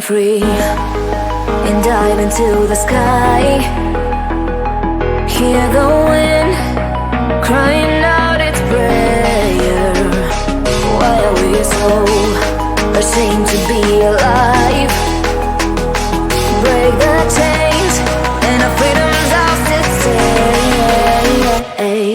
Run free and dive into the sky. Hear the wind crying out its prayer. Why are we so ashamed to be alive? Break the chains and our freedom's ours to take.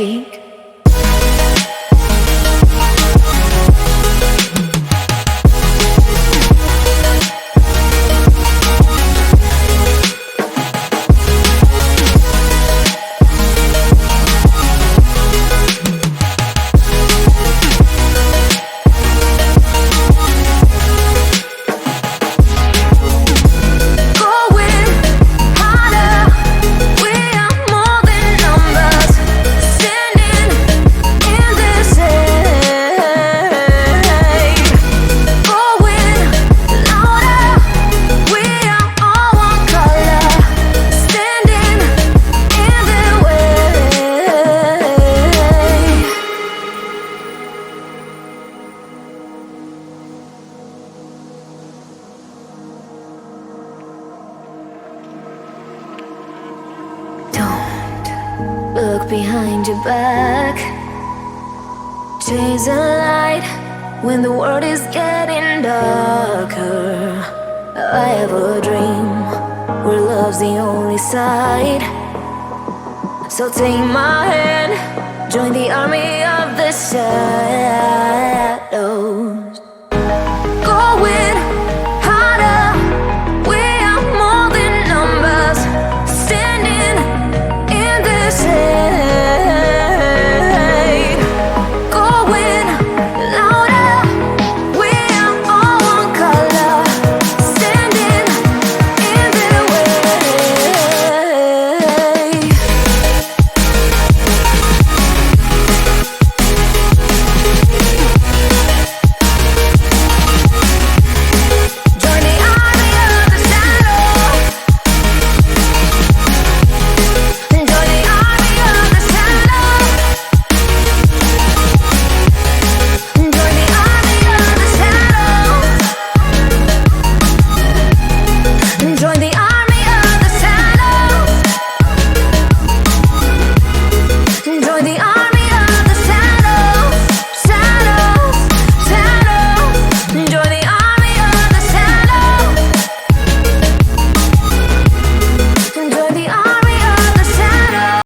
Look behind your back. Chase a light when the world is getting darker. I have a dream where love's the only side. So take my hand, join the army of the shadows.